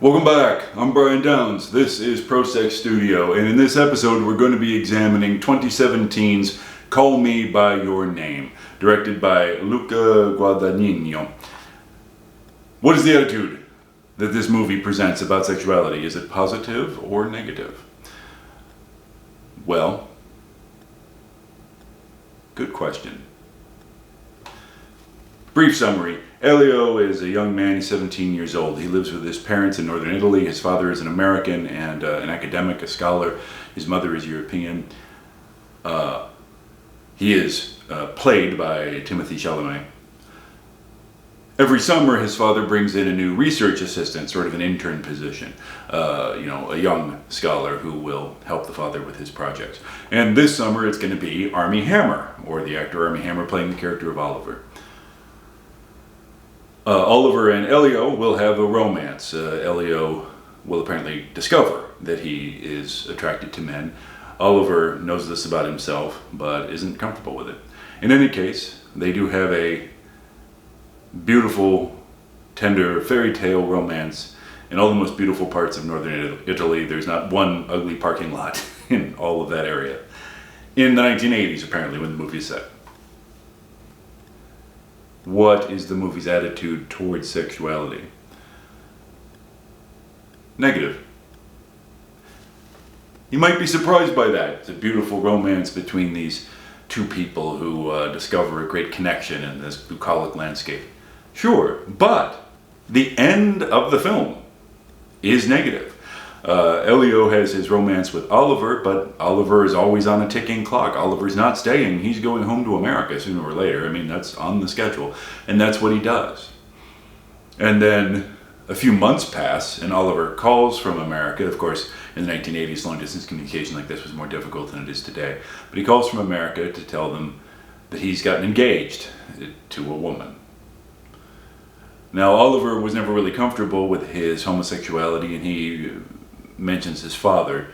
Welcome back. I'm Brian Downs. This is ProSex Studio, and in this episode we're going to be examining 2017's Call Me By Your Name, directed by Luca Guadagnino. What is the attitude that this movie presents about sexuality? Is it positive or negative? Well, good question. Brief summary. Elio is a young man. He's 17 years old. He lives with his parents in northern Italy. His father is an American and an academic, a scholar. His mother is European. He is played by Timothy Chalamet. Every summer, his father brings in a new research assistant, sort of an intern position. A young scholar who will help the father with his projects. And this summer, it's going to be Armie Hammer, or the actor Armie Hammer playing the character of Oliver. Oliver and Elio will have a romance. Elio will apparently discover that he is attracted to men. Oliver knows this about himself, but isn't comfortable with it. In any case, they do have a beautiful, tender, fairy tale romance in all the most beautiful parts of northern Italy. There's not one ugly parking lot in all of that area. In the 1980s, apparently, when the movie is set. What is the movie's attitude towards sexuality? Negative. You might be surprised by that. It's a beautiful romance between these two people who discover a great connection in this bucolic landscape. Sure, but the end of the film is negative. Elio has his romance with Oliver, but Oliver is always on a ticking clock. Oliver's not staying. He's going home to America sooner or later. I mean, that's on the schedule. And that's what he does. And then a few months pass, and Oliver calls from America. Of course, in the 1980s, long-distance communication like this was more difficult than it is today. But he calls from America to tell them that he's gotten engaged to a woman. Now, Oliver was never really comfortable with his homosexuality, and he mentions his father.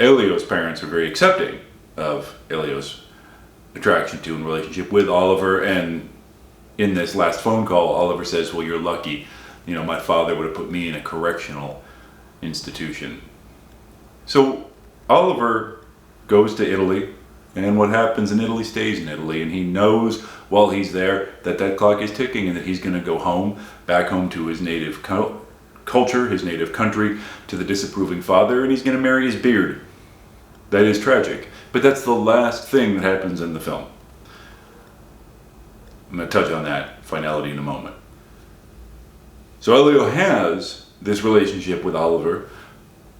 Elio's parents are very accepting of Elio's attraction to and relationship with Oliver, and in this last phone call, Oliver says, well, you're lucky. My father would have put me in a correctional institution. So Oliver goes to Italy, and what happens in Italy stays in Italy, and he knows while he's there that clock is ticking and that he's going to go home, back home to his native culture, his native country, to the disapproving father, and he's going to marry his beard. That is tragic. But that's the last thing that happens in the film. I'm going to touch on that finality in a moment. So Elio has this relationship with Oliver,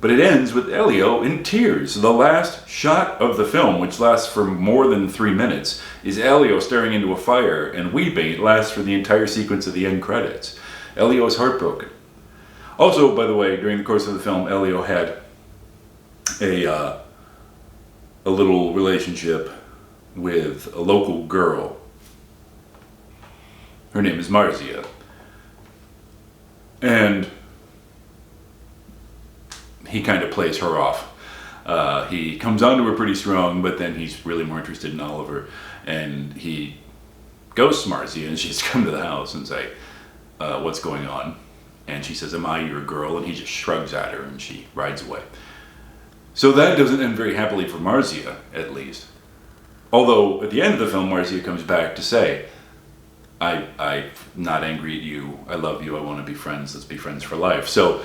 but it ends with Elio in tears. The last shot of the film, which lasts for more than 3 minutes, is Elio staring into a fire and weeping. It lasts for the entire sequence of the end credits. Elio is heartbroken. Also, by the way, during the course of the film, Elio had a little relationship with a local girl. Her name is Marzia. And he kind of plays her off. He comes onto her pretty strong, but then he's really more interested in Oliver. And he ghosts Marzia, and she's come to the house and say, what's going on? And she says, am I your girl? And he just shrugs at her and she rides away. So that doesn't end very happily for Marzia, at least. Although, at the end of the film, Marzia comes back to say, I'm not angry at you. I love you. I want to be friends. Let's be friends for life. So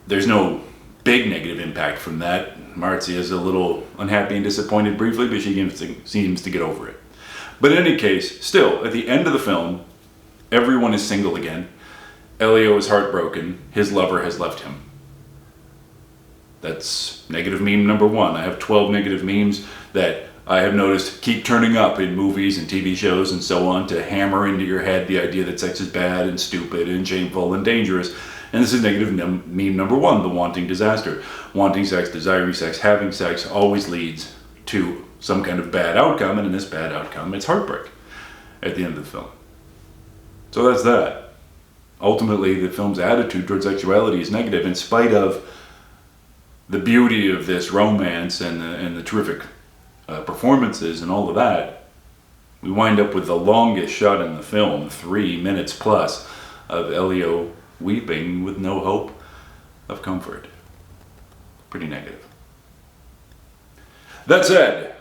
there's no big negative impact from that. Marzia is a little unhappy and disappointed briefly, but she seems to get over it. But in any case, still, at the end of the film, everyone is single again. Elio is heartbroken. His lover has left him. That's negative meme number 1. I have 12 negative memes that I have noticed keep turning up in movies and TV shows and so on to hammer into your head the idea that sex is bad and stupid and shameful and dangerous. And this is negative meme number 1, the wanting disaster. Wanting sex, desiring sex, having sex always leads to some kind of bad outcome, and in this bad outcome, it's heartbreak at the end of the film. So that's that. Ultimately, the film's attitude towards sexuality is negative in spite of the beauty of this romance and the terrific performances and all of that. We wind up with the longest shot in the film, 3 minutes plus, of Elio weeping with no hope of comfort. Pretty negative. That said,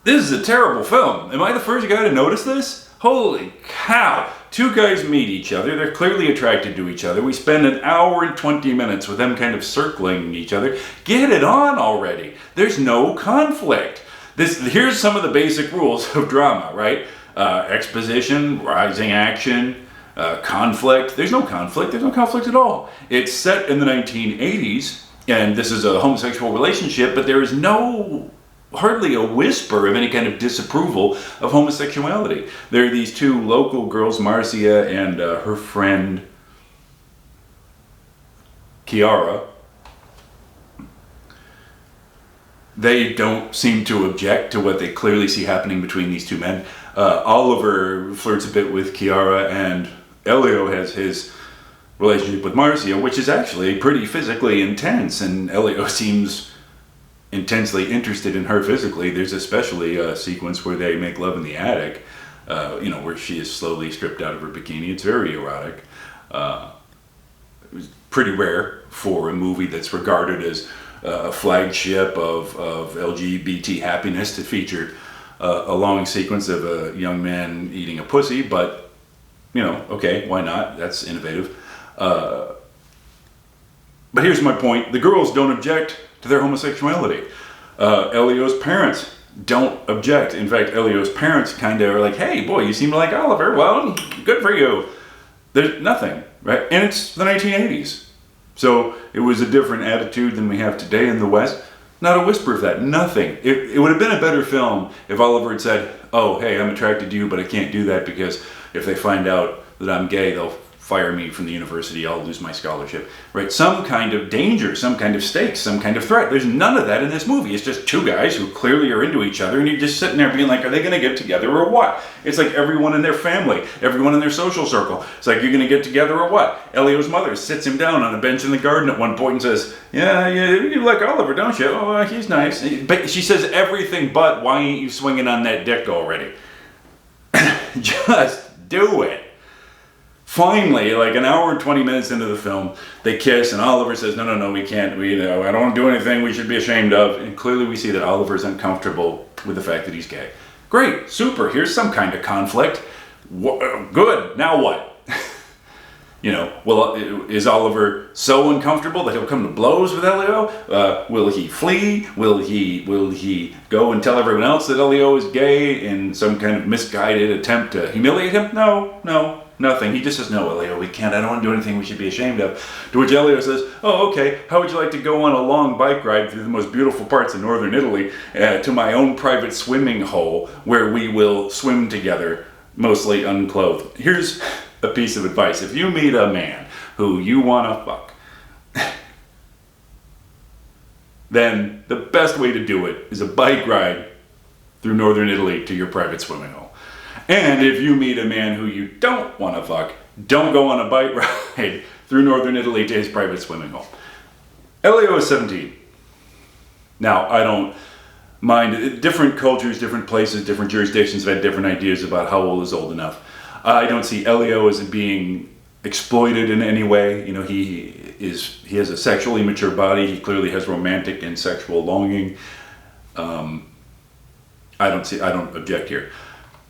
this is a terrible film. Am I the first guy to notice this? Holy cow. Two guys meet each other. They're clearly attracted to each other. We spend an hour and 20 minutes with them kind of circling each other. Get it on already. There's no conflict. Here's some of the basic rules of drama, right? Exposition, rising action, conflict. There's no conflict. There's no conflict at all. It's set in the 1980s, and this is a homosexual relationship, but there is hardly a whisper of any kind of disapproval of homosexuality. There are these two local girls, Marcia and her friend Chiara. They don't seem to object to what they clearly see happening between these two men. Oliver flirts a bit with Chiara, and Elio has his relationship with Marcia, which is actually pretty physically intense, and Elio seems intensely interested in her physically. There's especially a sequence where they make love in the attic, where she is slowly stripped out of her bikini. It's very erotic. It was pretty rare for a movie that's regarded as a flagship of LGBT happiness to feature a long sequence of a young man eating a pussy, but, okay, why not? That's innovative. But here's my point. The girls don't object to their homosexuality. Elio's parents don't object. In fact, Elio's parents kind of are like, hey, boy, you seem to like Oliver. Well, good for you. There's nothing, right? And it's the 1980s. So it was a different attitude than we have today in the West. Not a whisper of that. Nothing. It would have been a better film if Oliver had said, oh, hey, I'm attracted to you, but I can't do that because if they find out that I'm gay, they'll fire me from the university, I'll lose my scholarship, right? Some kind of danger, some kind of stakes, some kind of threat. There's none of that in this movie. It's just two guys who clearly are into each other, and you're just sitting there being like, are they going to get together or what? It's like everyone in their family, everyone in their social circle. It's like, you're going to get together or what? Elio's mother sits him down on a bench in the garden at one point and says, yeah, you like Oliver, don't you? Oh, he's nice. But she says everything but, why ain't you swinging on that dick already? Just do it. Finally, like an hour and 20 minutes into the film, they kiss, and Oliver says, no, we can't. I don't want to do anything we should be ashamed of. And clearly we see that Oliver's uncomfortable with the fact that he's gay. Great, super, here's some kind of conflict. Good, now what? Is Oliver so uncomfortable that he'll come to blows with Elio? Will he flee? Will he go and tell everyone else that Elio is gay in some kind of misguided attempt to humiliate him? No. Nothing. He just says, no, Elio, we can't. I don't want to do anything we should be ashamed of. To which Elio says, oh, okay, how would you like to go on a long bike ride through the most beautiful parts of northern Italy to my own private swimming hole where we will swim together, mostly unclothed? Here's a piece of advice. If you meet a man who you want to fuck, then the best way to do it is a bike ride through northern Italy to your private swimming hole. And if you meet a man who you don't want to fuck, don't go on a bike ride through northern Italy to his private swimming hole. Elio is 17. Now, I don't mind. Different cultures, different places, different jurisdictions have had different ideas about how old is old enough. I don't see Elio as being exploited in any way. He has a sexually mature body. He clearly has romantic and sexual longing. I don't object here.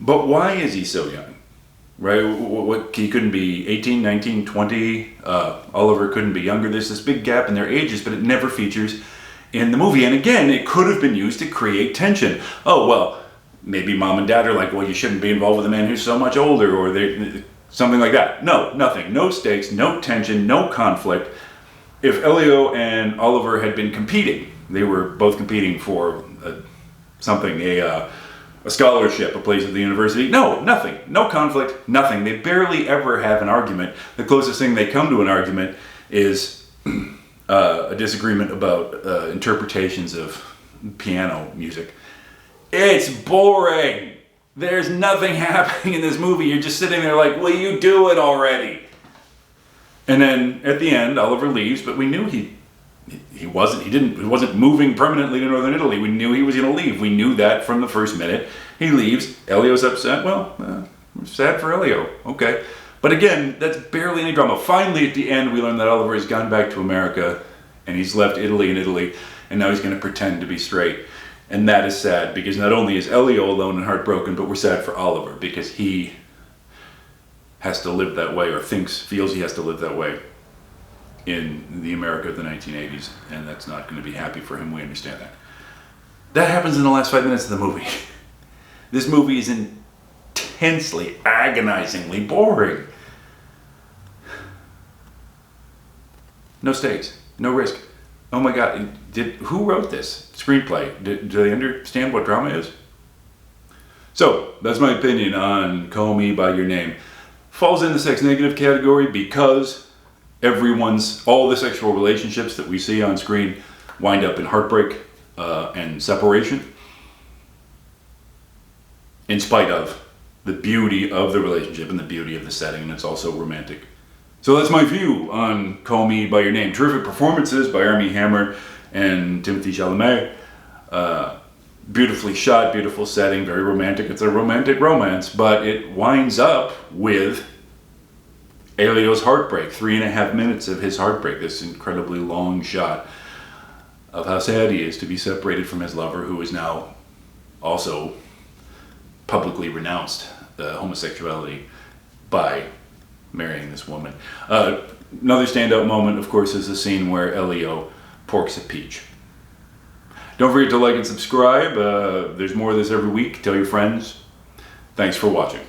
But why is he so young, right? He couldn't be 18, 19, 20. Oliver couldn't be younger. There's this big gap in their ages, but it never features in the movie. And again, it could have been used to create tension. Oh, well, maybe mom and dad are like, well, you shouldn't be involved with a man who's so much older, or something like that. No, nothing. No stakes, no tension, no conflict. If Elio and Oliver had been competing, they were both competing for a scholarship, a place at the university. No, nothing. No conflict, nothing. They barely ever have an argument. The closest thing they come to an argument is a disagreement about interpretations of piano music. It's boring. There's nothing happening in this movie. You're just sitting there like, will you do it already? And then at the end, Oliver leaves, but we knew he wasn't moving permanently to northern Italy. We knew he was going to leave. We knew that from the first minute. He leaves. Elio's upset. Well, Sad for Elio. Okay. But again, that's barely any drama. Finally, at the end, we learn that Oliver has gone back to America and he's left Italy and now he's going to pretend to be straight. And that is sad because not only is Elio alone and heartbroken, but we're sad for Oliver because he has to live that way or feels he has to live that way in the America of the 1980s. And that's not going to be happy for him. We understand that. That happens in the last 5 minutes of the movie. This movie is intensely, agonizingly boring. No stakes, no risk. Oh my God, who wrote this screenplay? Do they understand what drama is? So, that's my opinion on Call Me By Your Name. Falls in the sex negative category because all the sexual relationships that we see on screen wind up in heartbreak and separation, in spite of the beauty of the relationship and the beauty of the setting, and it's also romantic. So that's my view on Call Me By Your Name. Terrific performances by Armie Hammer and Timothée Chalamet. Beautifully shot, beautiful setting, very romantic. It's a romantic romance, but it winds up with Elio's heartbreak. 3.5 minutes of his heartbreak. This incredibly long shot of how sad he is to be separated from his lover, who is now also publicly renounced homosexuality by marrying this woman. Another standout moment, of course, is the scene where Elio porks a peach. Don't forget to like and subscribe. There's more of this every week. Tell your friends. Thanks for watching.